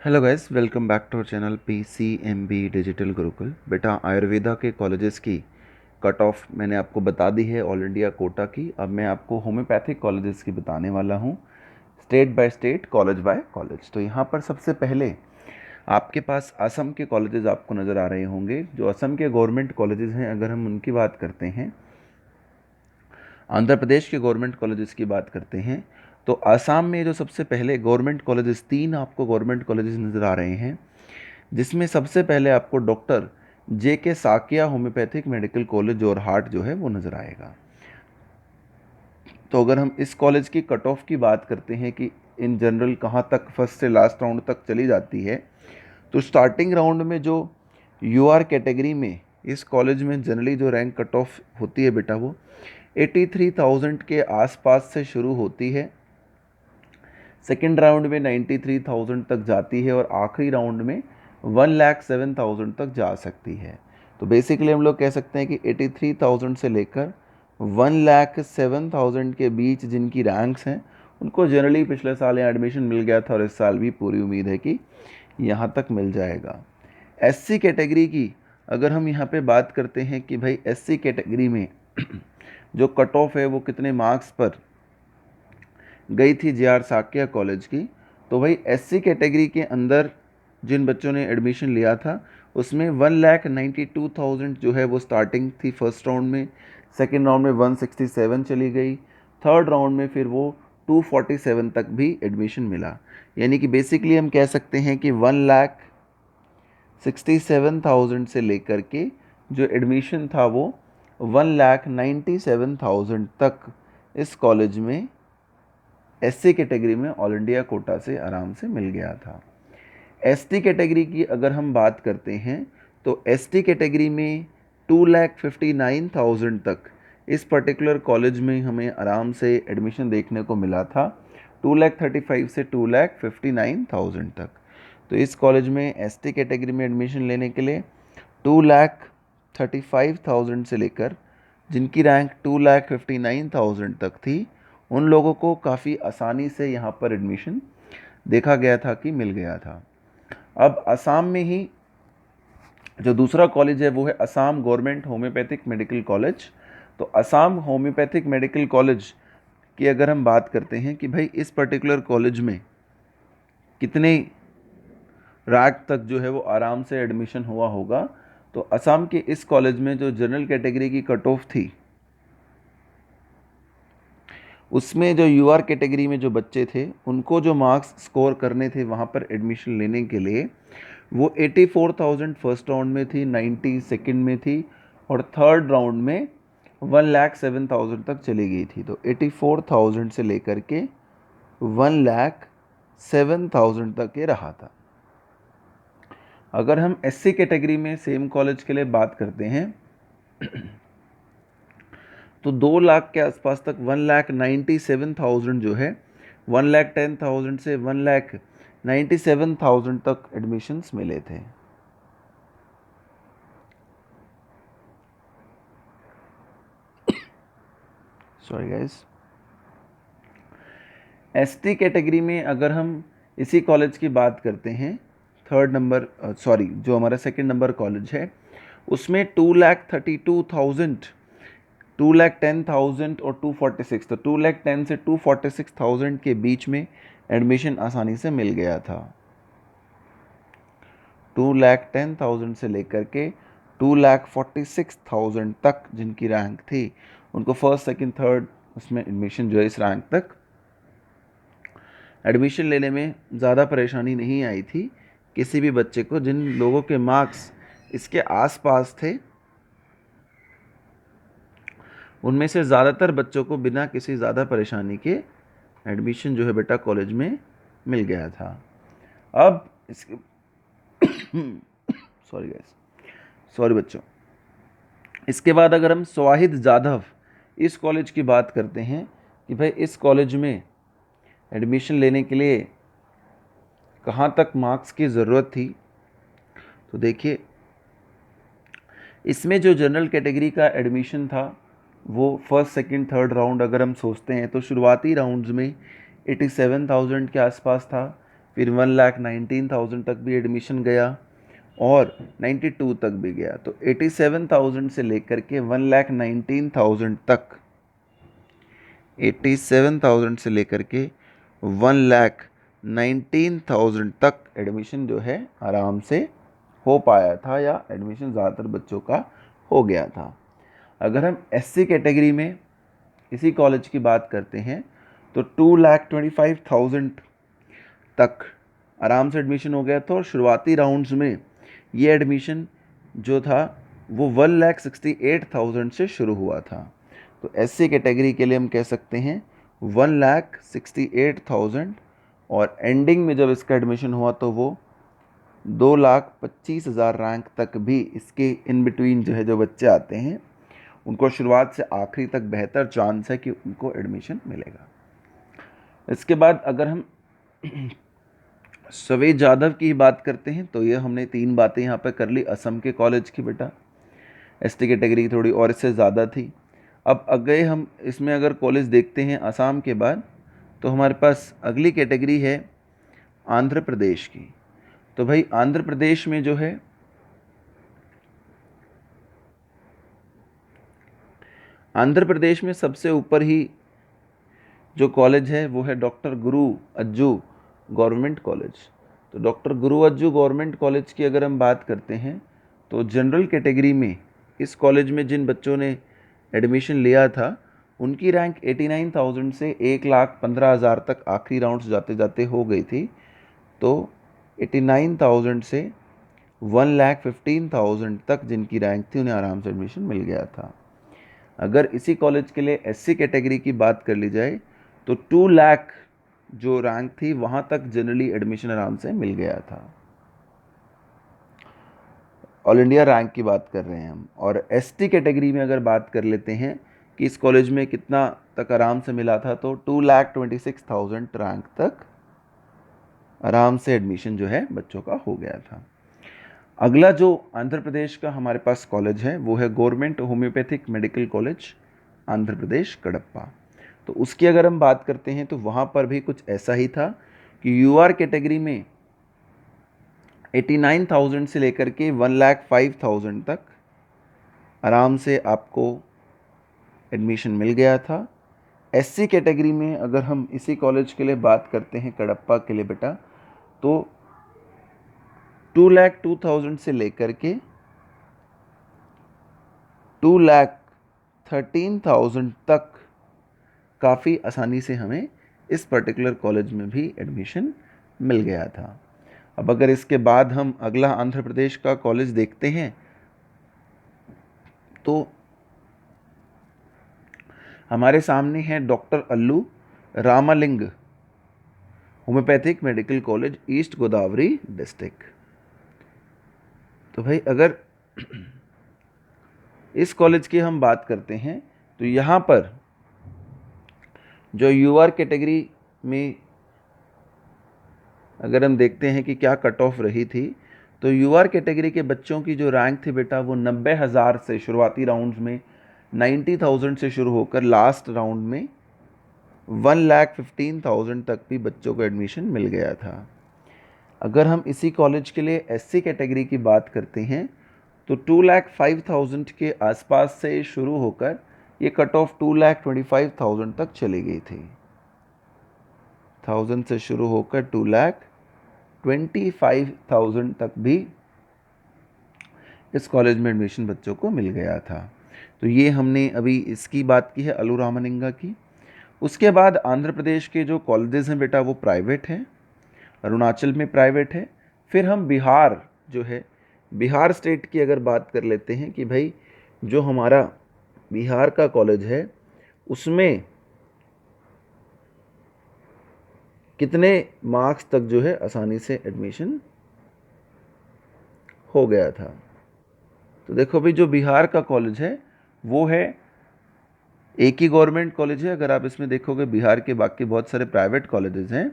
Hello guys, welcome back to our channel PCMB digital Gurukul. बेटा, आयुर्वेदा के colleges की cut off मैंने आपको बता दी है ऑल इंडिया कोटा की। अब मैं आपको होम्योपैथिक कॉलेजेस की बताने वाला हूँ, state by state, college by college. तो यहाँ पर सबसे पहले आपके पास असम के कॉलेजेस आपको नज़र आ रहे होंगे। जो असम के गवर्नमेंट कॉलेजेस हैं, अगर हम उनकी बात करते हैं, आंध्र प्रदेश के गवर्नमेंट कॉलेजेस की बात करते हैं, तो आसाम में जो सबसे पहले गवर्नमेंट कॉलेजेस, तीन आपको गवर्नमेंट कॉलेजेस नज़र आ रहे हैं, जिसमें सबसे पहले आपको doctor JK Saikia homeopathic medical college और हार्ट जो है वो नज़र आएगा। तो अगर हम इस कॉलेज की कट ऑफ की बात करते हैं कि इन जनरल कहाँ तक फर्स्ट से लास्ट राउंड तक चली जाती है, तो स्टार्टिंग राउंड में जो UR कैटेगरी में इस कॉलेज में जनरली जो रैंक कट ऑफ होती है बेटा, वो 83,000 के आसपास से शुरू होती है। सेकेंड राउंड में 93,000 तक जाती है और आखिरी राउंड में 1,07,000 तक जा सकती है। तो बेसिकली हम लोग कह सकते हैं कि 83,000 से लेकर 1,07,000 के बीच जिनकी रैंक्स हैं, उनको जनरली पिछले साल यहाँ एडमिशन मिल गया था और इस साल भी पूरी उम्मीद है कि यहाँ तक मिल जाएगा। SC कैटेगरी की अगर हम यहाँ पे बात करते हैं कि भाई SC कैटेगरी में जो कट ऑफ है वो कितने मार्क्स पर गई थी JR साकिया कॉलेज की, तो भाई SC कैटेगरी के अंदर जिन बच्चों ने एडमिशन लिया था उसमें 1,92,000 जो है वो स्टार्टिंग थी फर्स्ट राउंड में। सेकेंड राउंड में 167 चली गई, थर्ड राउंड में फिर वो 247 तक भी एडमिशन मिला। यानी कि बेसिकली हम कह सकते हैं कि 1,67,000 से लेकर के जो एडमिशन था वो 1,97,000 तक इस कॉलेज में SC कैटेगरी में ऑल इंडिया कोटा से आराम से मिल गया था। ST कैटेगरी की अगर हम बात करते हैं, तो ST कैटेगरी में 2,59,000 तक इस पर्टिकुलर कॉलेज में हमें आराम से एडमिशन देखने को मिला था, 2,35,000 से 2,59,000 तक। तो इस कॉलेज में ST कैटेगरी में एडमिशन लेने के लिए 2,35,000 से लेकर जिनकी रैंक 2,59,000 तक थी, उन लोगों को काफ़ी आसानी से यहाँ पर एडमिशन देखा गया था कि मिल गया था। अब असम में ही जो दूसरा कॉलेज है वो है Assam government homoeopathic medical college. तो असम होम्योपैथिक मेडिकल कॉलेज की अगर हम बात करते हैं कि भाई इस पर्टिकुलर कॉलेज में कितने रैंक तक जो है वो आराम से एडमिशन हुआ होगा, तो असम के इस कॉलेज में जो जनरल कैटेगरी की कट ऑफ थी, उसमें जो UR कैटेगरी में जो बच्चे थे उनको जो मार्क्स स्कोर करने थे वहाँ पर एडमिशन लेने के लिए, वो 84,000 फर्स्ट राउंड में थी, 90 सेकेंड में थी और थर्ड राउंड में 1,07,000 तक चली गई थी। तो 84,000 से लेकर के 1,07,000 तक ये रहा था। अगर हम SC कैटेगरी में सेम कॉलेज के लिए बात करते हैं, तो 2 लाख के आसपास तक 1,97,000 जो है, 1,10,000 से 1,97,000 तक एडमिशन्स मिले थे। Sorry guys. ST कैटेगरी में अगर हम इसी कॉलेज की बात करते हैं, थर्ड नंबर जो हमारा सेकंड नंबर कॉलेज है, उसमें 2,32,000, 2,10,000 और 246, तो 2,10,000 से 246,000 के बीच में एडमिशन आसानी से मिल गया था। 2,10,000 से लेकर के 2,46,000 तक जिनकी रैंक थी, उनको फर्स्ट सेकंड थर्ड उसमें एडमिशन जो है इस रैंक तक एडमिशन लेने में ज़्यादा परेशानी नहीं आई थी किसी भी बच्चे को। जिन लोगों के मार्क्स इसके आसपास थे, उनमें से ज़्यादातर बच्चों को बिना किसी ज़्यादा परेशानी के एडमिशन जो है बेटा कॉलेज में मिल गया था। अब इसके सॉरी गाइस, सॉरी बच्चों। इसके बाद अगर हम स्वाहिद जाधव इस कॉलेज की बात करते हैं कि भाई इस कॉलेज में एडमिशन लेने के लिए कहाँ तक मार्क्स की ज़रूरत थी, तो देखिए इसमें जो जनरल कैटेगरी का एडमिशन था वो फर्स्ट सेकंड थर्ड राउंड अगर हम सोचते हैं, तो शुरुआती राउंड्स में 87,000 के आसपास था, फिर 1,19,000 तक भी एडमिशन गया और 92 तक भी गया। तो 87,000 से लेकर के 1,19,000 तक, 87,000 से लेकर के 1,19,000 तक एडमिशन जो है आराम से हो पाया था, या एडमिशन ज़्यादातर बच्चों का हो गया था। अगर हम एससी कैटेगरी में इसी कॉलेज की बात करते हैं तो 2,25,000 तक आराम से एडमिशन हो गया था, और शुरुआती राउंड्स में ये एडमिशन जो था वो 1,68,000 से शुरू हुआ था। तो एससी कैटेगरी के लिए हम कह सकते हैं 1,68,000, और एंडिंग में जब इसका एडमिशन हुआ तो वो 2,25,000 रैंक तक भी इसके इन बिटवीन जो है जो बच्चे आते हैं उनको शुरुआत से आखिरी तक बेहतर चांस है कि उनको एडमिशन मिलेगा। इसके बाद अगर हम सवेद यादव की बात करते हैं तो ये हमने 3 बातें यहाँ पे कर ली असम के कॉलेज की बेटा। एसटी कैटेगरी की थोड़ी और इससे ज़्यादा थी। अब अगर हम इसमें अगर कॉलेज देखते हैं असम के बाद, तो हमारे पास अगली कैटेगरी है आंध्र प्रदेश की। तो भाई आंध्र प्रदेश में जो है आंध्र प्रदेश में सबसे ऊपर ही जो कॉलेज है वो है डॉक्टर गुरु अज्जू गवर्नमेंट कॉलेज। तो डॉक्टर गुरु अज्जू गवर्नमेंट कॉलेज की अगर हम बात करते हैं तो जनरल कैटेगरी में इस कॉलेज में जिन बच्चों ने एडमिशन लिया था उनकी रैंक 89,000 से 1,15,000 तक आखिरी राउंड्स जाते जाते हो गई थी। तो 89,000 से 1,15,000 तक जिनकी रैंक थी उन्हें आराम से एडमिशन मिल गया था। अगर इसी कॉलेज के लिए एससी कैटेगरी की बात कर ली जाए तो 2 लाख जो रैंक थी वहाँ तक जनरली एडमिशन आराम से मिल गया था। ऑल इंडिया रैंक की बात कर रहे हैं हम। और एसटी कैटेगरी में अगर बात कर लेते हैं कि इस कॉलेज में कितना तक आराम से मिला था, तो 2,26,000 रैंक तक आराम से एडमिशन जो है बच्चों का हो गया था। अगला जो आंध्र प्रदेश का हमारे पास कॉलेज है वो है government homoeopathic medical college Andhra Pradesh Kadapa. तो उसकी अगर हम बात करते हैं तो वहाँ पर भी कुछ ऐसा ही था कि यूआर कैटेगरी में 89,000 से लेकर के 1,05,000 तक आराम से आपको एडमिशन मिल गया था। एससी कैटेगरी में अगर हम इसी कॉलेज के लिए बात करते हैं कडप्पा के लिए बेटा, तो 2,02,000 से लेकर के 2,13,000 तक काफ़ी आसानी से हमें इस पर्टिकुलर कॉलेज में भी एडमिशन मिल गया था। अब अगर इसके बाद हम अगला आंध्र प्रदेश का कॉलेज देखते हैं तो हमारे सामने है doctor Allu Ramalinga homoeopathic medical college east Godavari district. तो भाई अगर इस कॉलेज की हम बात करते हैं तो यहाँ पर जो यूआर कैटेगरी में अगर हम देखते हैं कि क्या कट ऑफ रही थी, तो यूआर कैटेगरी के बच्चों की जो रैंक थी बेटा वो 90,000 से शुरुआती राउंड्स में 90,000 से शुरू होकर लास्ट राउंड में 1,15,000 तक भी बच्चों को एडमिशन मिल गया था। अगर हम इसी कॉलेज के लिए एससी कैटेगरी की बात करते हैं तो 2,05,000 के आसपास से शुरू होकर ये कट ऑफ 2,25,000 तक चली गई थी। 1000 से शुरू होकर 2,25,000 तक भी इस कॉलेज में एडमिशन बच्चों को मिल गया था। तो ये हमने अभी इसकी बात की है अल्लू रामालिंगा की। उसके बाद आंध्र प्रदेश के जो कॉलेजेस हैं बेटा वो प्राइवेट हैं, अरुणाचल में प्राइवेट है। फिर हम बिहार जो है बिहार स्टेट की अगर बात कर लेते हैं कि भाई जो हमारा बिहार का कॉलेज है उसमें कितने मार्क्स तक जो है आसानी से एडमिशन हो गया था। तो देखो भाई जो बिहार का कॉलेज है वो है एक ही गवर्नमेंट कॉलेज है। अगर आप इसमें देखोगे बिहार के बाकी बहुत सारे प्राइवेट कॉलेजेस हैं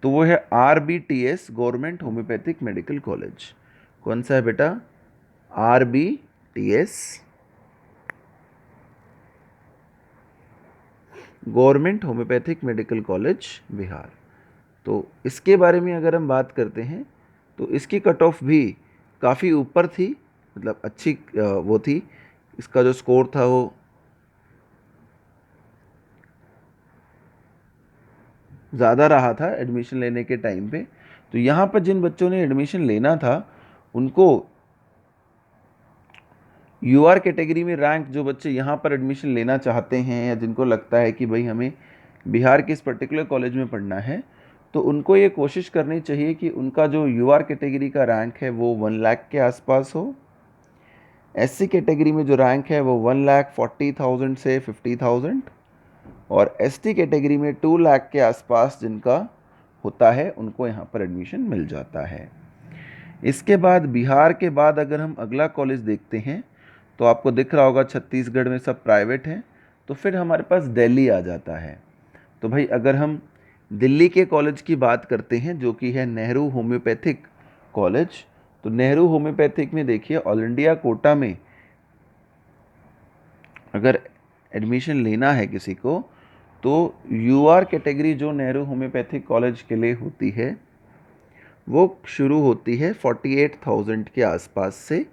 तो वो है RBTS government homoeopathic medical college. कौन सा है बेटा? RBTS government homoeopathic medical college Bihar. तो इसके बारे में अगर हम बात करते हैं तो इसकी कट ऑफ भी काफ़ी ऊपर थी, मतलब अच्छी वो थी। इसका जो स्कोर था वो ज़्यादा रहा था एडमिशन लेने के टाइम पे। तो यहाँ पर जिन बच्चों ने एडमिशन लेना था उनको यूआर कैटेगरी में रैंक, जो बच्चे यहाँ पर एडमिशन लेना चाहते हैं या जिनको लगता है कि भाई हमें बिहार के इस पर्टिकुलर कॉलेज में पढ़ना है, तो उनको ये कोशिश करनी चाहिए कि उनका जो यूआर कैटेगरी का रैंक है वो 1 लाख के आसपास हो। एससी कैटेगरी में जो रैंक है वो 1,40,000 से 50,000, और एसटी कैटेगरी में 2 लाख के आसपास जिनका होता है उनको यहाँ पर एडमिशन मिल जाता है। इसके बाद बिहार के बाद अगर हम अगला कॉलेज देखते हैं तो आपको दिख रहा होगा छत्तीसगढ़ में सब प्राइवेट हैं, तो फिर हमारे पास दिल्ली आ जाता है। तो भाई अगर हम दिल्ली के कॉलेज की बात करते हैं जो कि है नेहरू होम्योपैथिक कॉलेज, तो नेहरू होम्योपैथिक में देखिए ऑल इंडिया कोटा में अगर एडमिशन लेना है किसी को तो यूआर कैटेगरी जो नेहरू होम्योपैथिक कॉलेज के लिए होती है वो शुरू होती है 48,000 के आसपास से,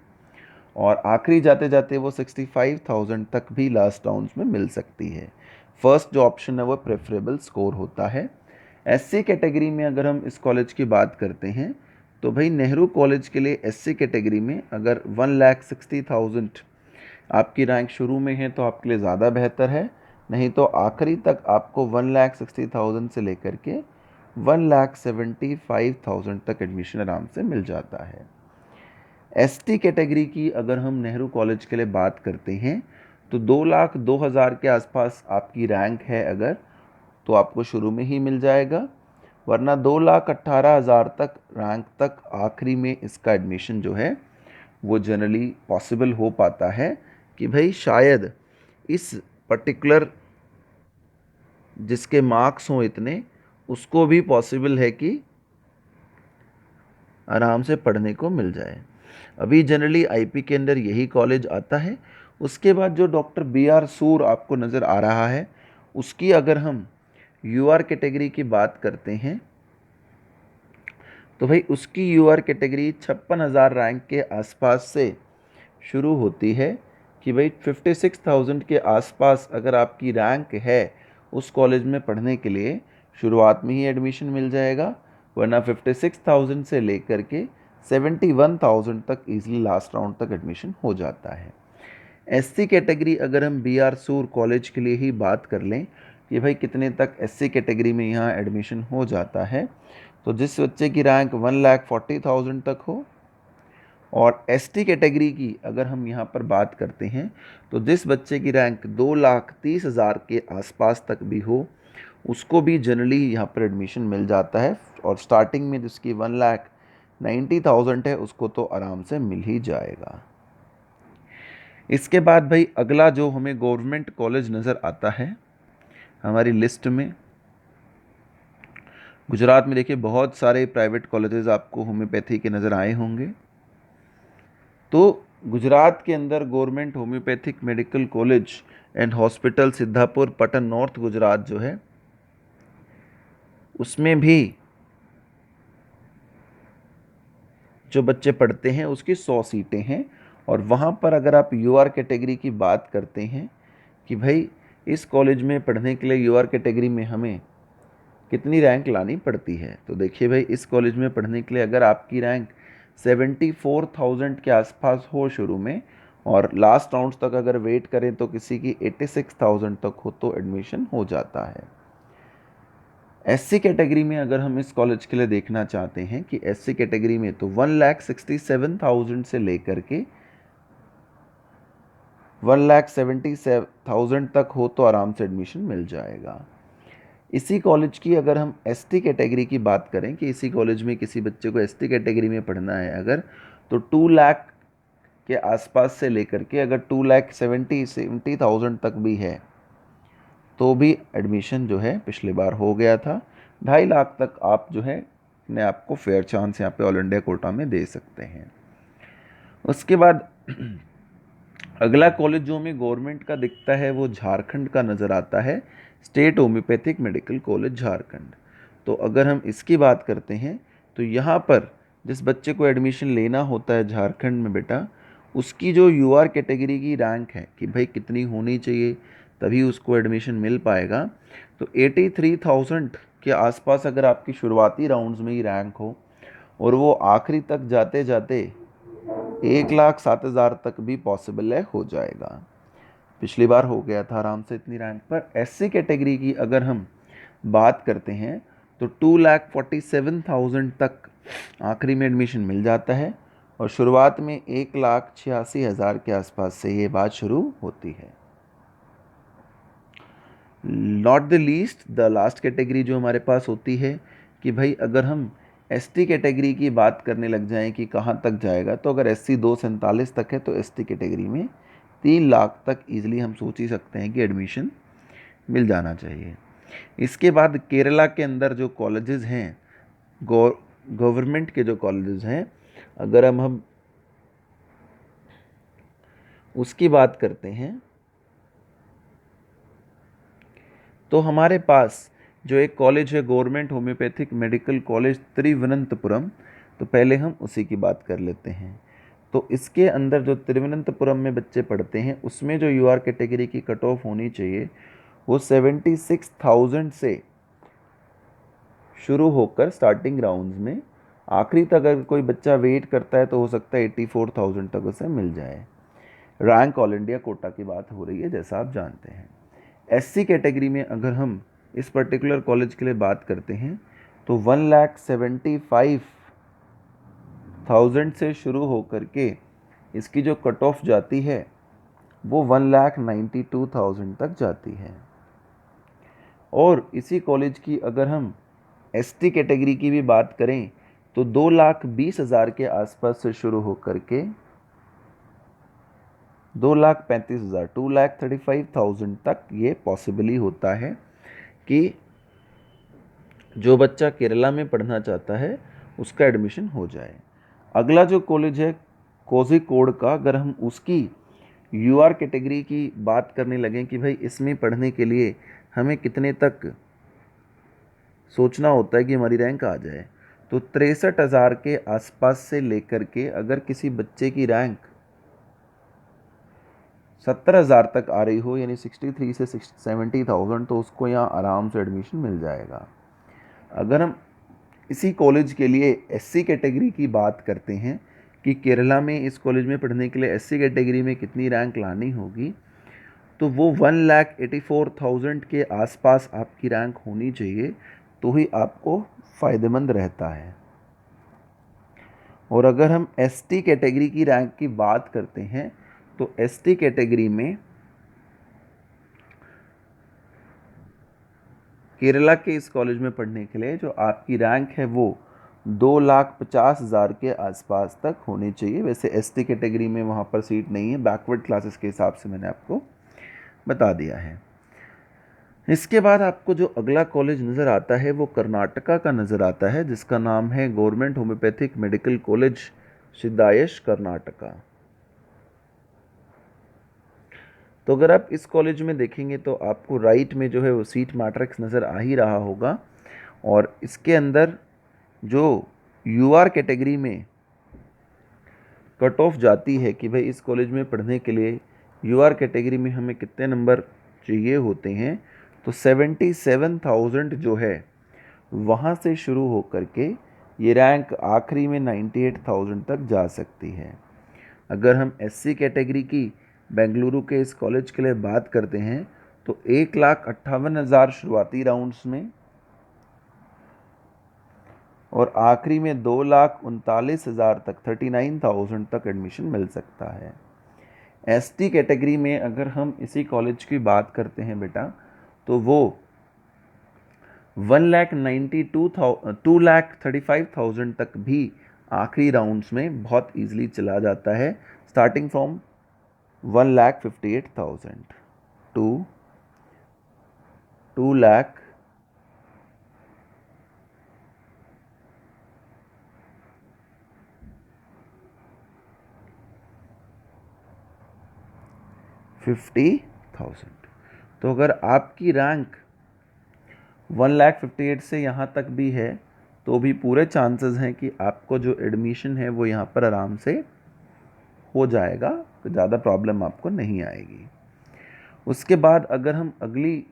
और आखिरी जाते जाते वो 65,000 तक भी लास्ट राउंड्स में मिल सकती है। फर्स्ट जो ऑप्शन है वो प्रेफरेबल स्कोर होता है। एससी कैटेगरी में अगर हम इस कॉलेज की बात करते हैं तो भाई नेहरू कॉलेज के लिए एससी कैटेगरी में अगर 1,60,000 आपकी रैंक शुरू में है तो आपके लिए ज़्यादा बेहतर है, नहीं तो आखिरी तक आपको 1,60,000 से लेकर के 1,75,000 तक एडमिशन आराम से मिल जाता है। एसटी कैटेगरी की अगर हम नेहरू कॉलेज के लिए बात करते हैं तो 2,02,000 के आसपास आपकी रैंक है अगर, तो आपको शुरू में ही मिल जाएगा, वरना 2,18,000 तक रैंक तक आखिरी में इसका एडमिशन जो है वो जनरली पॉसिबल हो पाता है कि भाई शायद इस पर्टिकुलर जिसके मार्क्स हों इतने, उसको भी पॉसिबल है कि आराम से पढ़ने को मिल जाए। अभी जनरली आईपी के अंदर यही कॉलेज आता है। उसके बाद जो डॉक्टर BR सूर आपको नज़र आ रहा है उसकी अगर हम यूआर कैटेगरी की बात करते हैं तो भाई उसकी यूआर कैटेगरी 56,000 रैंक के आसपास से शुरू होती है कि भाई 56,000 के आसपास अगर आपकी रैंक है उस कॉलेज में पढ़ने के लिए शुरुआत में ही एडमिशन मिल जाएगा, वरना 56,000 से लेकर के 71,000 तक इजीली लास्ट राउंड तक एडमिशन हो जाता है। एससी कैटेगरी अगर हम BR सूर कॉलेज के लिए ही बात कर लें कि भाई कितने तक एससी कैटेगरी में यहाँ एडमिशन हो जाता है, तो जिस बच्चे की रैंक 1,40,000 तक हो, और एसटी कैटेगरी की अगर हम यहाँ पर बात करते हैं तो जिस बच्चे की रैंक 2,30,000 के आसपास तक भी हो उसको भी जनरली यहाँ पर एडमिशन मिल जाता है, और स्टार्टिंग में जिसकी 1,90,000 है उसको तो आराम से मिल ही जाएगा। इसके बाद भाई अगला जो हमें गवर्नमेंट कॉलेज नज़र आता है हमारी लिस्ट में, गुजरात में देखिए बहुत सारे प्राइवेट कॉलेजेस आपको होम्योपैथी के नज़र आए होंगे। तो गुजरात के अंदर government homoeopathic medical college and hospital Siddhapur Patan north Gujarat जो है उसमें भी जो बच्चे पढ़ते हैं उसकी 100 सीटें हैं, और वहाँ पर अगर आप यूआर कैटेगरी की बात करते हैं कि भाई इस कॉलेज में पढ़ने के लिए यूआर कैटेगरी में हमें कितनी रैंक लानी पड़ती है, तो देखिए भाई इस कॉलेज में पढ़ने के लिए अगर आपकी रैंक 74,000 के आसपास हो शुरू में, और लास्ट राउंड तक अगर वेट करें तो किसी की 86,000 तक हो तो एडमिशन हो जाता है। एससी कैटेगरी में अगर हम इस कॉलेज के लिए देखना चाहते हैं कि एससी कैटेगरी में तो 1,67,000 से लेकर के 1,77,000 तक हो तो आराम से एडमिशन मिल जाएगा। इसी कॉलेज की अगर हम एसटी कैटेगरी की बात करें कि इसी कॉलेज में किसी बच्चे को एसटी कैटेगरी में पढ़ना है अगर, तो 2 लाख के आसपास से लेकर के अगर 2,70,000 तक भी है तो भी एडमिशन जो है पिछली बार हो गया था। 2.5 लाख तक आप जो है अपने आप को फेयर चांस यहाँ पे ऑल इंडिया कोटा में दे सकते हैं। उसके बाद अगला कॉलेज जो हमें गवर्नमेंट का दिखता है वो झारखंड का नज़र आता है, state homoeopathic medical college Jharkhand. तो अगर हम इसकी बात करते हैं तो यहाँ पर जिस बच्चे को एडमिशन लेना होता है झारखंड में बेटा, उसकी जो यूआर कैटेगरी की रैंक है कि भाई कितनी होनी चाहिए तभी उसको एडमिशन मिल पाएगा, तो 83,000 के आसपास अगर आपकी शुरुआती राउंड्स में ही रैंक हो और वो आखिरी तक जाते जाते 1,07,000 तक भी पॉसिबल है, हो जाएगा। पिछली बार हो गया था आराम से इतनी रैंक पर। एससी कैटेगरी की अगर हम बात करते हैं तो 2,47,000 तक आखिरी में एडमिशन मिल जाता है और शुरुआत में 1,86,000 के आसपास से ये बात शुरू होती है। Not the least, the last category जो हमारे पास होती है कि भाई अगर हम एसटी कैटेगरी की बात करने लग जाएं कि कहाँ तक जाएगा, तो अगर एससी 247 तक है तो एसटी कैटेगरी में 3 लाख तक ईजिली हम सोच ही सकते हैं कि एडमिशन मिल जाना चाहिए। इसके बाद केरला के अंदर जो कॉलेजेस हैं, गवर्नमेंट के जो कॉलेजेस हैं, अगर हम उसकी बात करते हैं तो हमारे पास जो एक कॉलेज है government homoeopathic medical college Thiruvananthapuram, तो पहले हम उसी की बात कर लेते हैं। तो इसके अंदर जो तिरुवनंतपुरम में बच्चे पढ़ते हैं उसमें जो यूआर कैटेगरी की कट ऑफ होनी चाहिए वो 76,000 से शुरू होकर स्टार्टिंग राउंड्स में आखिरी तक अगर कोई बच्चा वेट करता है तो हो सकता है 84,000 तक उसे मिल जाए। रैंक ऑल इंडिया कोटा की बात हो रही है जैसा आप जानते हैं। एससी कैटेगरी में अगर हम इस पर्टिकुलर कॉलेज के लिए बात करते हैं तो 1,75,000 से शुरू होकर के इसकी जो कट ऑफ जाती है वो 1,92,000 तक जाती है। और इसी कॉलेज की अगर हम एसटी कैटेगरी की भी बात करें तो 2,20,000 के आसपास से शुरू होकर के 2,35,000 2,35,000 तक ये पॉसिबली होता है कि जो बच्चा केरला में पढ़ना चाहता है उसका एडमिशन हो जाए। अगला जो कॉलेज है कोझिकोड का, अगर हम उसकी यूआर कैटेगरी की बात करने लगें कि भाई इसमें पढ़ने के लिए हमें कितने तक सोचना होता है कि हमारी रैंक आ जाए, तो 63,000 के आसपास से लेकर के अगर किसी बच्चे की रैंक 70,000 तक आ रही हो, यानी 63 से 70,000, तो उसको यहाँ आराम से एडमिशन मिल जाएगा। अगर हम इसी कॉलेज के लिए एससी कैटेगरी की बात करते हैं कि केरला में इस कॉलेज में पढ़ने के लिए एससी कैटेगरी में कितनी रैंक लानी होगी, तो वो 1,84,000 के आसपास आपकी रैंक होनी चाहिए, तो ही आपको फ़ायदेमंद रहता है। और अगर हम एसटी कैटेगरी की रैंक की बात करते हैं तो एसटी कैटेगरी में केरला के इस कॉलेज में पढ़ने के लिए जो आपकी रैंक है वो 2,50,000 के आसपास तक होनी चाहिए। वैसे एसटी कैटेगरी में वहाँ पर सीट नहीं है, बैकवर्ड क्लासेस के हिसाब से मैंने आपको बता दिया है। इसके बाद आपको जो अगला कॉलेज नज़र आता है वो कर्नाटका का नज़र आता है, जिसका नाम है गवर्नमेंट होम्योपैथिक मेडिकल कॉलेज सिद्धायश कर्नाटका। तो अगर आप इस कॉलेज में देखेंगे तो आपको राइट में जो है वो सीट मैट्रिक्स नज़र आ ही रहा होगा, और इसके अंदर जो यूआर कैटेगरी में कट ऑफ जाती है कि भाई इस कॉलेज में पढ़ने के लिए यूआर कैटेगरी में हमें कितने नंबर चाहिए होते हैं, तो 77,000 जो है वहाँ से शुरू होकर के ये रैंक आखिरी में 98,000 तक जा सकती है। अगर हम एससी कैटेगरी की बेंगलुरु के इस कॉलेज के लिए बात करते हैं तो 1,58,000 शुरुआती राउंड्स में और आखिरी में 2,39,000 तक 39,000 तक एडमिशन मिल सकता है। एसटी कैटेगरी में अगर हम इसी कॉलेज की बात करते हैं बेटा, तो वो 2,35,000 तक भी आखिरी राउंड्स में बहुत ईजिली चला जाता है, स्टार्टिंग फ्रॉम 1,58,000 टू 2,50,000। तो अगर आपकी रैंक 1,58,000 से यहाँ तक भी है तो भी पूरे चांसेस हैं कि आपको जो एडमिशन है वो यहाँ पर आराम से हो जाएगा, तो ज़्यादा प्रॉब्लम आपको नहीं आएगी। उसके बाद अगर हम अगली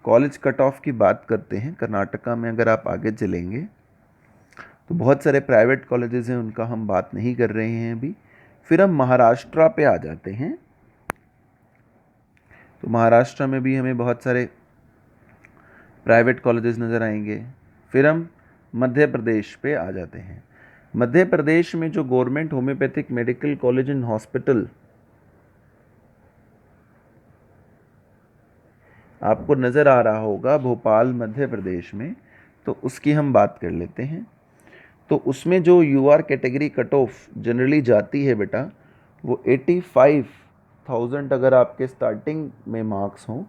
कॉलेज कट ऑफ की बात करते हैं, कर्नाटका में अगर आप आगे चलेंगे तो बहुत सारे प्राइवेट कॉलेजेस हैं, उनका हम बात नहीं कर रहे हैं अभी। फिर हम महाराष्ट्र पे आ जाते हैं। तो महाराष्ट्र में भी हमें बहुत सारे प्राइवेट कॉलेजेस नज़र आएंगे। फिर हम मध्य प्रदेश पे आ जाते हैं। मध्य प्रदेश में जो government homoeopathic medical college and hospital आपको नज़र आ रहा होगा भोपाल मध्य प्रदेश में, तो उसकी हम बात कर लेते हैं। तो उसमें जो UR category cut off generally जाती है बेटा, वो 85,000 अगर आपके स्टार्टिंग में मार्क्स हों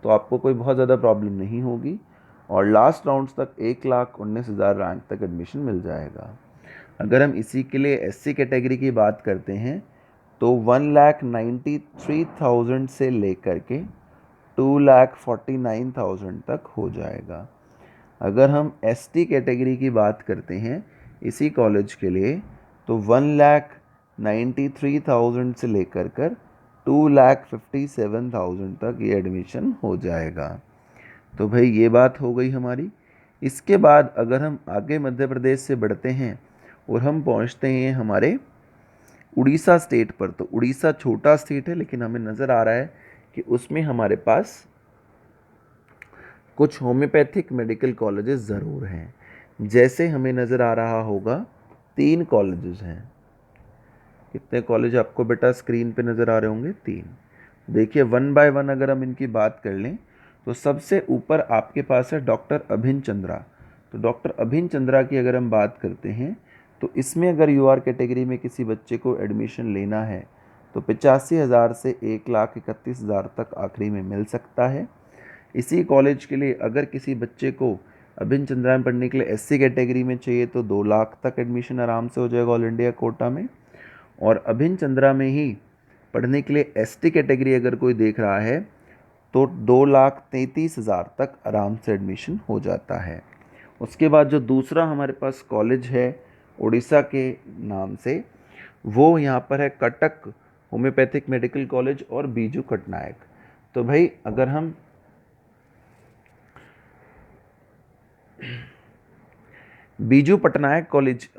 तो आपको कोई बहुत ज़्यादा प्रॉब्लम नहीं होगी, और लास्ट राउंड्स तक 1,19,000 रैंक तक एडमिशन मिल जाएगा। अगर हम इसी के लिए एससी कैटेगरी की बात करते हैं तो 1,93,000 से लेकर के 2,49,000 तक हो जाएगा। अगर हम एसटी कैटेगरी की बात करते हैं इसी कॉलेज के लिए तो 1,93,000 से लेकर कर 2,57,000 तक ये एडमिशन हो जाएगा। तो भाई ये बात हो गई हमारी। इसके बाद अगर हम आगे मध्य प्रदेश से बढ़ते हैं और हम पहुंचते हैं हमारे उड़ीसा स्टेट पर, तो उड़ीसा छोटा स्टेट है लेकिन हमें नज़र आ रहा है कि उसमें हमारे पास कुछ होम्योपैथिक मेडिकल कॉलेजेस ज़रूर हैं। जैसे हमें नज़र आ रहा होगा 3 कॉलेजेस हैं। कितने कॉलेज आपको बेटा स्क्रीन पे नज़र आ रहे होंगे? 3। देखिए 1 बाय 1 अगर हम इनकी बात कर लें तो सबसे ऊपर आपके पास है डॉक्टर अभिन चंद्रा। तो डॉक्टर अभिन चंद्रा की अगर हम बात करते हैं तो इसमें अगर यूआर कैटेगरी में किसी बच्चे को एडमिशन लेना है तो 85,000 से 1,31,000 तक आखिरी में मिल सकता है। इसी कॉलेज के लिए अगर किसी बच्चे को अभिन चंद्रा में पढ़ने के लिए एससी कैटेगरी में चाहिए तो 2 लाख तक एडमिशन आराम से हो जाएगा ऑल इंडिया कोटा में। और अभिन चंद्रा में ही पढ़ने के लिए एसटी कैटेगरी अगर कोई देख रहा है तो 2,33,000 तक आराम से एडमिशन हो जाता है। उसके बाद जो दूसरा हमारे पास कॉलेज है उड़ीसा के नाम से, वो यहाँ पर है कटक होम्योपैथिक मेडिकल कॉलेज और बीजू पटनायक। तो भाई अगर हम बीजू पटनायक कॉलेज,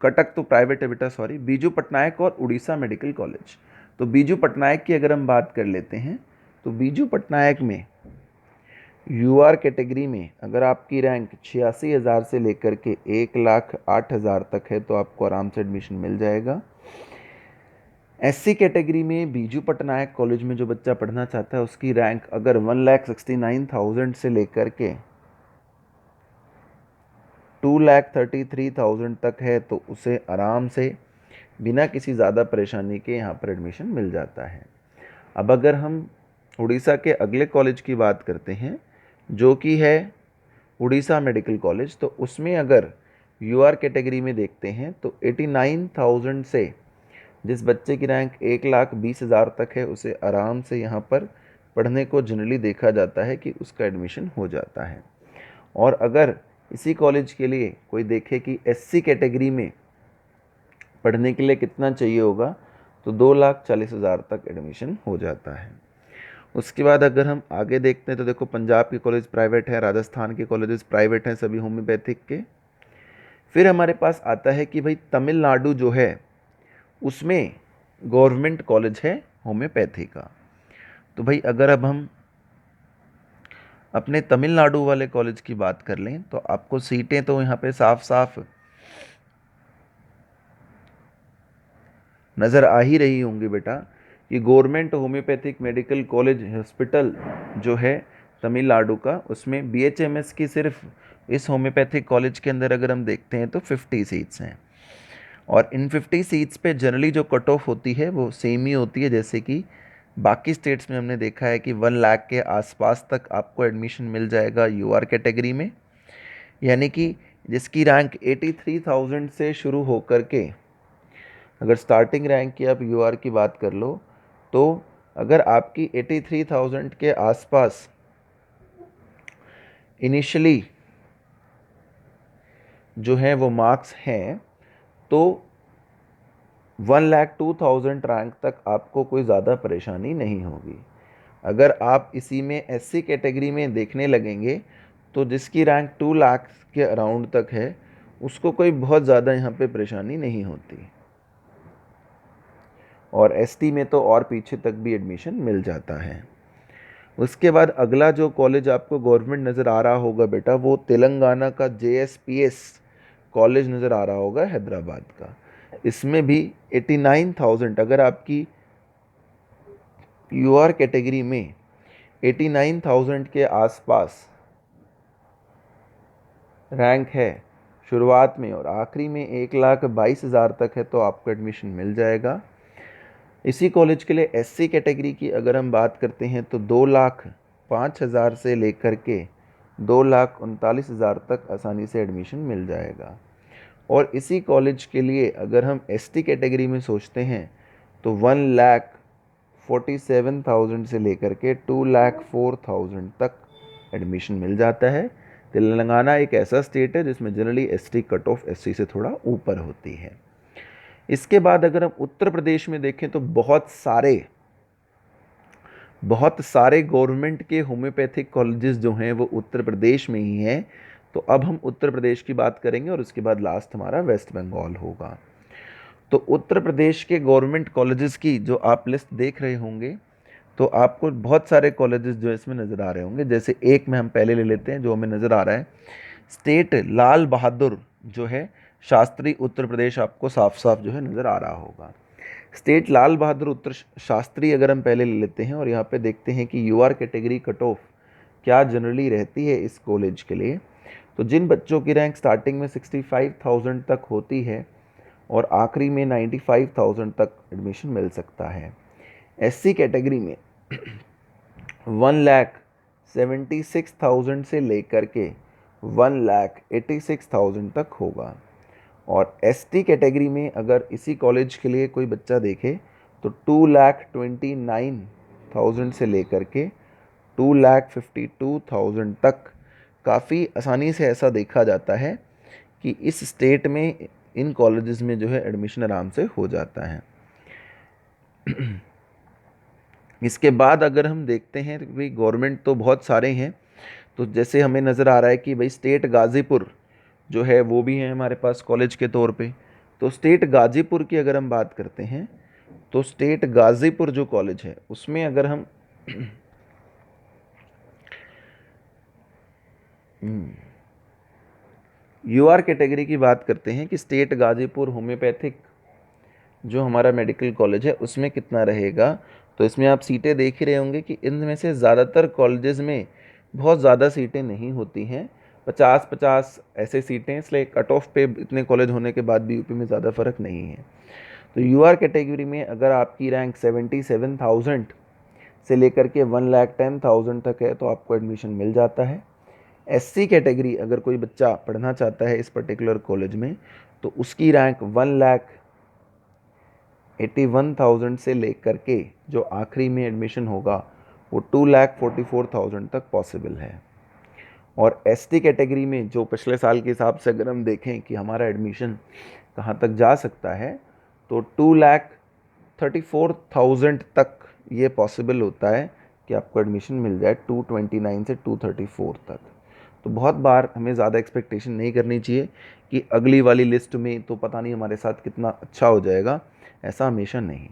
कटक तो प्राइवेट है बेटा, सॉरी, बीजू पटनायक और उड़ीसा मेडिकल कॉलेज। तो बीजू पटनायक की अगर हम बात कर लेते हैं तो बीजू पटनायक में यूआर कैटेगरी में अगर आपकी रैंक 86,000 से लेकर के 1,08,000 तक है तो आपको आराम से एडमिशन मिल जाएगा। एससी कैटेगरी में बीजू पटनायक कॉलेज में जो बच्चा पढ़ना चाहता है उसकी रैंक अगर 1,69,000 से लेकर के 2,33,000 तक है तो उसे आराम से बिना किसी ज़्यादा परेशानी के यहाँ पर एडमिशन मिल जाता है। अब अगर हम उड़ीसा के अगले कॉलेज की बात करते हैं जो कि है उड़ीसा मेडिकल कॉलेज, तो उसमें अगर यूआर कैटेगरी में देखते हैं तो 89,000 से जिस बच्चे की रैंक 1,20,000 तक है उसे आराम से यहाँ पर पढ़ने को जनरली देखा जाता है कि उसका एडमिशन हो जाता है। और अगर इसी कॉलेज के लिए कोई देखे कि एससी कैटेगरी में पढ़ने के लिए कितना चाहिए होगा तो 2,40,000 तक एडमिशन हो जाता है। उसके बाद अगर हम आगे देखते हैं तो देखो पंजाब के कॉलेज प्राइवेट है, राजस्थान के कॉलेजेस प्राइवेट हैं सभी होम्योपैथिक के। फिर हमारे पास आता है कि भाई तमिलनाडु जो है उसमें गवर्नमेंट कॉलेज है होम्योपैथी का। तो भाई अगर अब हम अपने तमिलनाडु वाले कॉलेज की बात कर लें तो आपको सीटें तो यहाँ पे साफ साफ नज़र आ ही रही होंगी बेटा कि government homoeopathic medical college hospital जो है तमिलनाडु का, उसमें बीएचएमएस की सिर्फ इस होम्योपैथिक कॉलेज के अंदर अगर हम देखते हैं तो 50 सीट्स हैं। और इन 50 सीट्स पे जनरली जो कट ऑफ होती है वो सेम ही होती है जैसे कि बाकी स्टेट्स में हमने देखा है कि 1 लाख के आसपास तक आपको एडमिशन मिल जाएगा यूआर कैटेगरी में। यानी कि जिसकी रैंक 83,000 से शुरू होकर के, अगर स्टार्टिंग रैंक की आप यूआर की बात कर लो तो अगर आपकी 83,000 के आसपास इनिशियली जो है वो मार्क्स हैं, तो 1,02,000 रैंक तक आपको कोई ज़्यादा परेशानी नहीं होगी। अगर आप इसी में एससी कैटेगरी में देखने लगेंगे तो जिसकी रैंक 2 लाख के अराउंड तक है उसको कोई बहुत ज़्यादा यहाँ पे परेशानी नहीं होती, और एसटी में तो और पीछे तक भी एडमिशन मिल जाता है। उसके बाद अगला जो कॉलेज आपको गवर्नमेंट नज़र आ रहा होगा बेटा, वो तेलंगाना का जेएसपीएस कॉलेज नज़र आ रहा होगा, हैदराबाद का। इसमें भी 89,000, अगर आपकी यूआर कैटेगरी में 89,000 के आसपास रैंक है शुरुआत में और आखिरी में 1,22,000 तक है, तो आपको एडमिशन मिल जाएगा। इसी कॉलेज के लिए एससी कैटेगरी की अगर हम बात करते हैं तो 2,05,000 से लेकर के 2,39,000 तक आसानी से एडमिशन मिल जाएगा। और इसी कॉलेज के लिए अगर हम एसटी कैटेगरी में सोचते हैं तो 1,47,000 से लेकर के 2,04,000 तक एडमिशन मिल जाता है। तेलंगाना एक ऐसा स्टेट है जिसमें generally ST cut off SC से थोड़ा ऊपर होती है। इसके बाद अगर हम उत्तर प्रदेश में देखें तो बहुत सारे गवर्नमेंट के होम्योपैथिक कॉलेजेस जो हैं वो उत्तर प्रदेश में ही हैं। तो अब हम उत्तर प्रदेश की बात करेंगे और उसके बाद लास्ट हमारा वेस्ट बंगाल होगा। तो उत्तर प्रदेश के गवर्नमेंट कॉलेजेस की जो आप लिस्ट देख रहे होंगे तो आपको बहुत सारे कॉलेजेस जो इसमें नज़र आ रहे होंगे। जैसे एक में हम पहले ले लेते हैं जो हमें नज़र आ रहा है, स्टेट लाल बहादुर जो है शास्त्री उत्तर प्रदेश, आपको साफ साफ जो है नज़र आ रहा होगा। स्टेट लाल बहादुर उत्तर शास्त्री अगर हम पहले ले लेते हैं और यहाँ पे देखते हैं कि यूआर कैटेगरी कट ऑफ क्या जनरली रहती है इस कॉलेज के लिए, तो जिन बच्चों की रैंक स्टार्टिंग में 65,000 तक होती है और आखिरी में 95,000 तक एडमिशन मिल सकता है। एससी कैटेगरी में 1,76,000 से लेकर के 1,86,000 तक होगा। और एसटी कैटेगरी में अगर इसी कॉलेज के लिए कोई बच्चा देखे तो 2,29,000 से लेकर के 2,52,000 तक काफ़ी आसानी से ऐसा देखा जाता है कि इस स्टेट में इन कॉलेजेस में जो है एडमिशन आराम से हो जाता है। इसके बाद अगर हम देखते हैं कि भाई गवर्नमेंट तो बहुत सारे हैं, तो जैसे हमें नज़र आ रहा है कि भाई स्टेट गाज़ीपुर जो है वो भी है हमारे पास कॉलेज के तौर पे। तो स्टेट गाज़ीपुर की अगर हम बात करते हैं तो स्टेट गाज़ीपुर जो कॉलेज है उसमें अगर हम यूआर कैटेगरी की बात करते हैं कि स्टेट गाज़ीपुर होम्योपैथिक जो हमारा मेडिकल कॉलेज है उसमें कितना रहेगा, तो इसमें आप सीटें देख ही रहे होंगे कि इनमें से ज़्यादातर कॉलेजेस में बहुत ज़्यादा सीटें नहीं होती हैं, 50-50 ऐसे सीटें, इसलिए कट ऑफ पे इतने कॉलेज होने के बाद भी यूपी में ज़्यादा फ़र्क नहीं है। तो यूआर कैटेगरी में अगर आपकी रैंक 77,000 से लेकर के 1,10,000 तक है तो आपको एडमिशन मिल जाता है। एससी कैटेगरी अगर कोई बच्चा पढ़ना चाहता है इस पर्टिकुलर कॉलेज में तो उसकी रैंक 1,81,000 से लेकर के जो आखिरी में एडमिशन होगा वो 2,44,000 तक पॉसिबल है। और एसटी कैटेगरी में जो पिछले साल के हिसाब से अगर हम देखें कि हमारा एडमिशन कहाँ तक जा सकता है तो 2,34,000 तक ये पॉसिबल होता है कि आपको एडमिशन मिल जाए 229 से 234 तक। तो बहुत बार हमें ज़्यादा एक्सपेक्टेशन नहीं करनी चाहिए कि अगली वाली लिस्ट में तो पता नहीं हमारे साथ कितना अच्छा हो जाएगा, ऐसा हमेशा नहीं।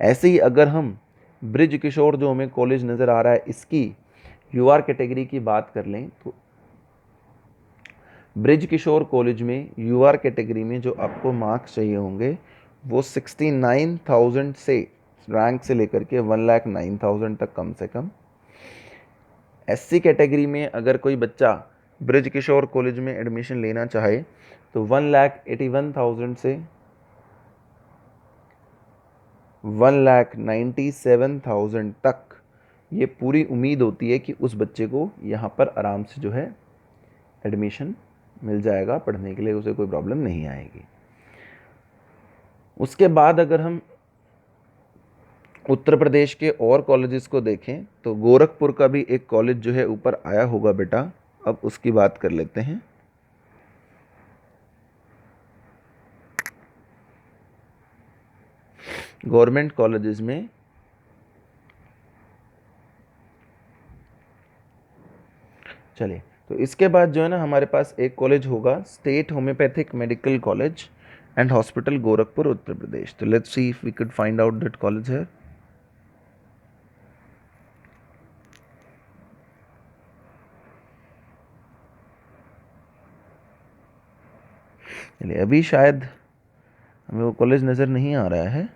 ऐसे ही अगर हम ब्रिज किशोर जो हमें कॉलेज नज़र आ रहा है इसकी यूआर कैटेगरी की बात कर लें तो ब्रिज किशोर कॉलेज में यूआर कैटेगरी में जो आपको मार्क्स चाहिए होंगे वो 69,000 से रैंक से लेकर के 1,09,000 तक कम से कम। एससी कैटेगरी में अगर कोई बच्चा ब्रिज किशोर कॉलेज में एडमिशन लेना चाहे तो 1,81,000 से 1,97,000 तक ये पूरी उम्मीद होती है कि उस बच्चे को यहाँ पर आराम से जो है एडमिशन मिल जाएगा, पढ़ने के लिए उसे कोई प्रॉब्लम नहीं आएगी। उसके बाद अगर हम उत्तर प्रदेश के और कॉलेजेस को देखें तो गोरखपुर का भी एक कॉलेज जो है ऊपर आया होगा बेटा, अब उसकी बात कर लेते हैं। गवर्नमेंट कॉलेजेस में चलिए, तो इसके बाद जो है ना हमारे पास एक कॉलेज होगा, state homoeopathic medical college and hospital, Gorakhpur, Uttar Pradesh. तो let's see if we could find out that college है। चलिए, अभी शायद हमें वो कॉलेज नज़र नहीं आ रहा है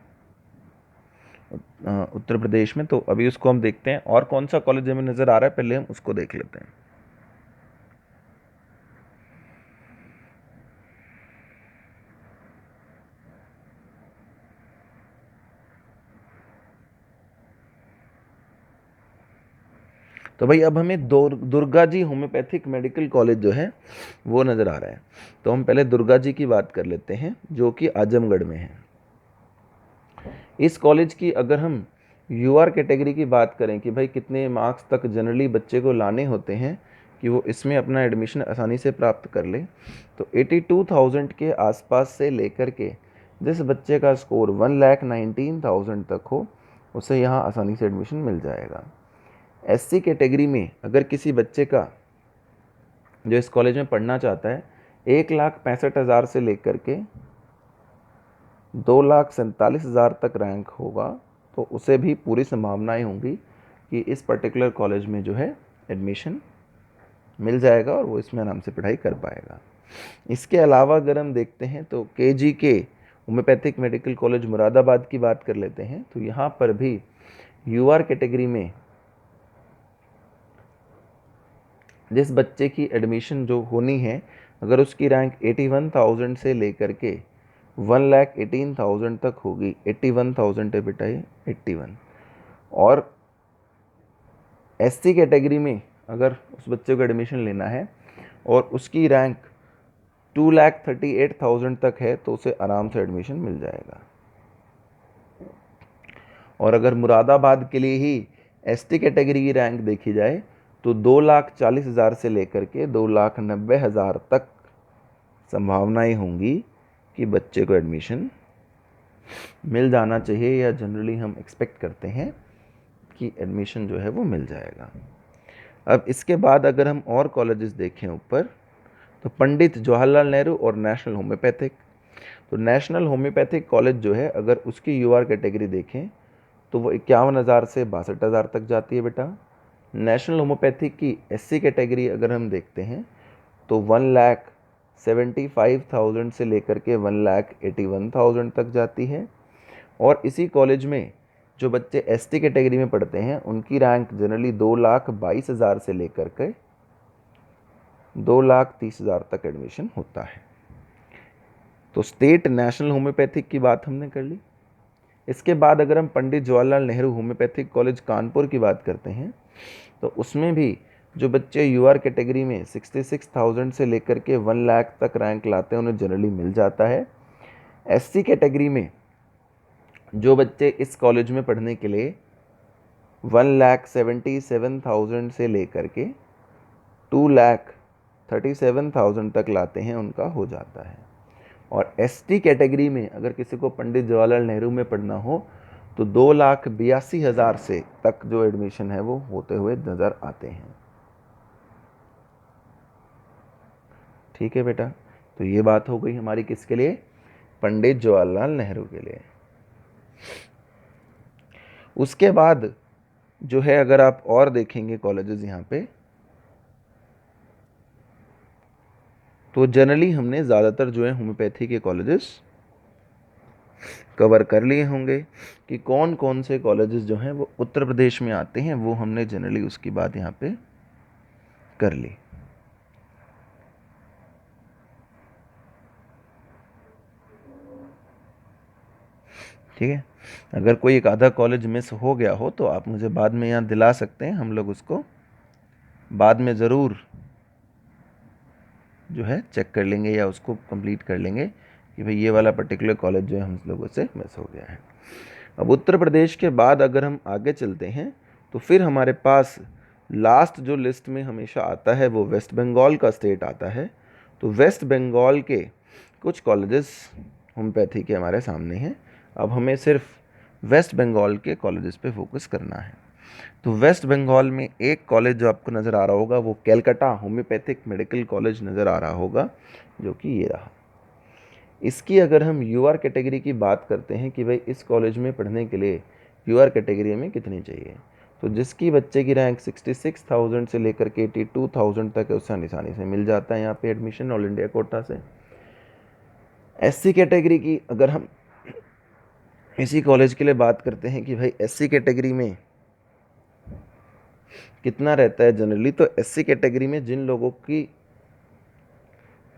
उत्तर प्रदेश में, तो अभी उसको हम देखते हैं। और कौन सा कॉलेज हमें नज़र आ रहा है पहले हम उसको देख लेते हैं। तो भाई अब हमें Durga ji homeopathic medical college जो है वो नज़र आ रहा है। तो हम पहले दुर्गा जी की बात कर लेते हैं, जो कि आजमगढ़ में है। इस कॉलेज की अगर हम यूआर कैटेगरी की बात करें कि भाई कितने मार्क्स तक जनरली बच्चे को लाने होते हैं कि वो इसमें अपना एडमिशन आसानी से प्राप्त कर ले, तो 82,000 के आसपास से लेकर के जिस बच्चे का स्कोर 1,19,000 तक हो, उसे यहाँ आसानी से एडमिशन मिल जाएगा। एससी कैटेगरी में अगर किसी बच्चे का जो इस कॉलेज में पढ़ना चाहता है 1,65,000 से लेकर के 2,47,000 तक रैंक होगा, तो उसे भी पूरी संभावनाएं होंगी कि इस पर्टिकुलर कॉलेज में जो है एडमिशन मिल जाएगा और वो इसमें आराम से पढ़ाई कर पाएगा। इसके अलावा अगर हम देखते हैं तो के होम्योपैथिक मेडिकल कॉलेज मुरादाबाद की बात कर लेते हैं, तो यहाँ पर भी यूआर कैटेगरी में जिस बच्चे की एडमिशन जो होनी है, अगर उसकी रैंक 81,000 से लेकर के 1,18,000 तक होगी, 81,000 है बेटा, ये 81। और एससी कैटेगरी में अगर उस बच्चे को एडमिशन लेना है और उसकी रैंक 2,38,000 तक है, तो उसे आराम से एडमिशन मिल जाएगा। और अगर मुरादाबाद के लिए ही एसटी कैटेगरी की रैंक देखी जाए तो 2,40,000 से लेकर के 2,90,000 तक संभावनाएं होंगी कि बच्चे को एडमिशन मिल जाना चाहिए, या जनरली हम एक्सपेक्ट करते हैं कि एडमिशन जो है वो मिल जाएगा। अब इसके बाद अगर हम और कॉलेजेस देखें ऊपर, तो पंडित जवाहरलाल नेहरू और नेशनल होम्योपैथिक। तो नेशनल होम्योपैथिक कॉलेज जो है अगर उसकी यूआर कैटेगरी देखें तो वो 51,000 से 62,000 तक जाती है बेटा। नेशनल होम्योपैथिक की एससी कैटेगरी अगर हम देखते हैं तो 1,75,000 से लेकर के 1,81,000 तक जाती है। और इसी कॉलेज में जो बच्चे एसटी कैटेगरी में पढ़ते हैं उनकी रैंक जनरली 2,22,000 से लेकर के 2,30,000 तक एडमिशन होता है। तो स्टेट नेशनल होम्योपैथिक की बात हमने कर ली। इसके बाद अगर हम पंडित जवाहरलाल नेहरू होम्योपैथिक कॉलेज कानपुर की बात करते हैं, तो उसमें भी जो बच्चे यूआर कैटेगरी में 66,000 से लेकर के 1 लाख तक रैंक लाते हैं उन्हें जनरली मिल जाता है। एससी कैटेगरी में जो बच्चे इस कॉलेज में पढ़ने के लिए 1,77,000 से लेकर के 2,37,000 तक लाते हैं, उनका हो जाता है। और एसटी कैटेगरी में अगर किसी को पंडित जवाहरलाल नेहरू में पढ़ना हो तो 2,82,000 से तक जो एडमिशन है वो होते हुए नज़र आते हैं। ठीक है बेटा, तो ये बात हो गई हमारी किसके लिए, पंडित जवाहरलाल नेहरू के लिए। उसके बाद जो है अगर आप और देखेंगे कॉलेजेस यहाँ पे, तो जनरली हमने ज़्यादातर जो है होम्योपैथी के कॉलेजेस कवर कर लिए होंगे कि कौन कौन से कॉलेजेस जो हैं वो उत्तर प्रदेश में आते हैं, वो हमने जनरली उसकी बात यहाँ पे कर ली। ठीक है, अगर कोई एक आधा कॉलेज मिस हो गया हो तो आप मुझे बाद में यहाँ दिला सकते हैं, हम लोग उसको बाद में ज़रूर जो है चेक कर लेंगे या उसको कंप्लीट कर लेंगे कि भाई ये वाला पर्टिकुलर कॉलेज जो है हम लोगों से मिस हो गया है। अब उत्तर प्रदेश के बाद अगर हम आगे चलते हैं तो फिर हमारे पास लास्ट जो लिस्ट में हमेशा आता है वो वेस्ट बंगाल का स्टेट आता है। तो वेस्ट बंगाल के कुछ कॉलेजेस होम्योपैथी के हमारे सामने हैं। अब हमें सिर्फ वेस्ट बंगाल के कॉलेजेस पे फोकस करना है। तो वेस्ट बंगाल में एक कॉलेज जो आपको नज़र आ रहा होगा वो कैलकाटा होम्योपैथिक मेडिकल कॉलेज नज़र आ रहा होगा, जो कि ये रहा। इसकी अगर हम यूआर कैटेगरी की बात करते हैं कि भाई इस कॉलेज में पढ़ने के लिए यूआर कैटेगरी में कितनी चाहिए, तो जिसकी बच्चे की रैंक 66,000 से लेकर के 82,000 तक है उससे आसानी से मिल जाता है यहाँ पे एडमिशन ऑल इंडिया कोटा से। एससी कैटेगरी की अगर हम इसी कॉलेज के लिए बात करते हैं कि भाई एससी कैटेगरी में कितना रहता है जनरली, तो एससी कैटेगरी में जिन लोगों की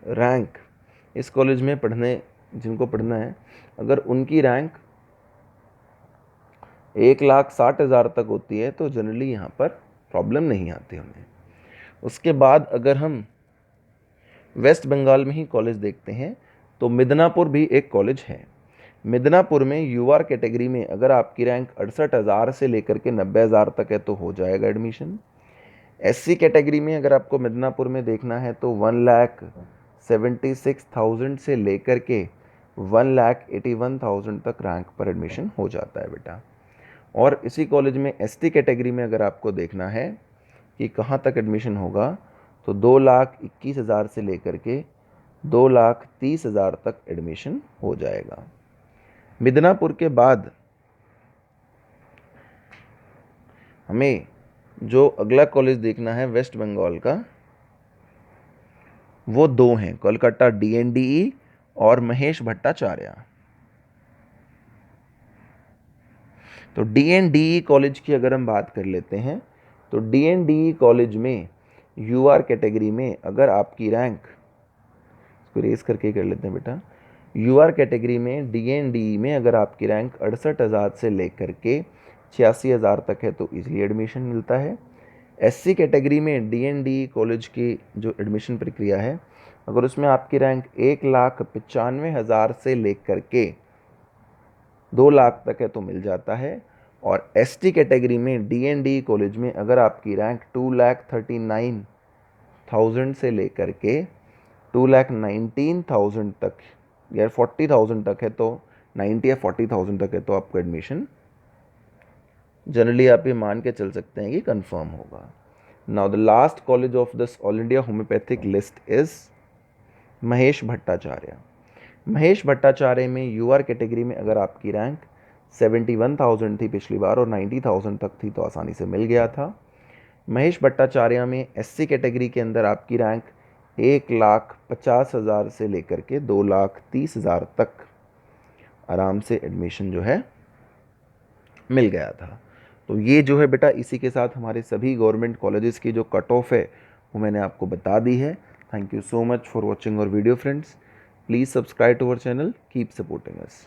रैंक इस कॉलेज में जिनको पढ़ना है, अगर उनकी रैंक 1,60,000 तक होती है तो जनरली यहाँ पर प्रॉब्लम नहीं आती हमें। उसके बाद अगर हम वेस्ट बंगाल में ही कॉलेज देखते हैं तो मिदनापुर भी एक कॉलेज है। मिदनापुर में यूआर कैटेगरी में अगर आपकी रैंक 68,000 से लेकर के 90,000 तक है तो हो जाएगा एडमिशन। एससी कैटेगरी में अगर आपको मिदनापुर में देखना है तो 1,76,000 से लेकर के 1,81,000 तक रैंक पर एडमिशन हो जाता है बेटा। और इसी कॉलेज में एसटी कैटेगरी में अगर आपको देखना है कि कहाँ तक एडमिशन होगा तो 2,21,000 से लेकर के 2,30,000 तक एडमिशन हो जाएगा। मिदनापुर के बाद हमें जो अगला कॉलेज देखना है वेस्ट बंगाल का, वो दो हैं, कोलकाता डीएनडीई और महेश भट्टाचार्य। तो डीएनडीई कॉलेज की अगर हम बात कर लेते हैं तो डीएनडीई कॉलेज में यूआर कैटेगरी में अगर आपकी रैंक, इसको रेस करके कर लेते हैं बेटा, यूआर कैटेगरी में डीएनडीई में अगर आपकी रैंक 68,000 से लेकर के 86,000 तक है तो इजीली एडमिशन मिलता है। एससी कैटेगरी में डीएनडीई कॉलेज की जो एडमिशन प्रक्रिया है, अगर उसमें आपकी रैंक 1,95,000 से लेकर के 2 लाख तक है तो मिल जाता है। और एसटी कैटेगरी में डीएनडी कॉलेज में अगर आपकी रैंक 2,39,000 से लेकर के 2,19,000 तक या 40,000 तक है तो 90 या 40,000 तक है तो आपको एडमिशन जनरली आप ये मान के चल सकते हैं कि कंफर्म होगा। Now the last college of this all India homeopathic list is Mahesh Bhattacharya. Mahesh Bhattacharya में यूआर कैटेगरी में अगर आपकी रैंक 71,000 थी पिछली बार और 90,000 तक थी तो आसानी से मिल गया था। महेश भट्टाचार्य में एससी कैटेगरी के अंदर आपकी रैंक 1,50,000 से लेकर के 2,30,000 तक आराम से एडमिशन जो है मिल गया था। तो ये जो है बेटा, इसी के साथ हमारे सभी गवर्नमेंट कॉलेजेस की जो कट ऑफ है वो मैंने आपको बता दी है। Thank you so much for watching our video, friends. Please subscribe to our channel. Keep supporting us.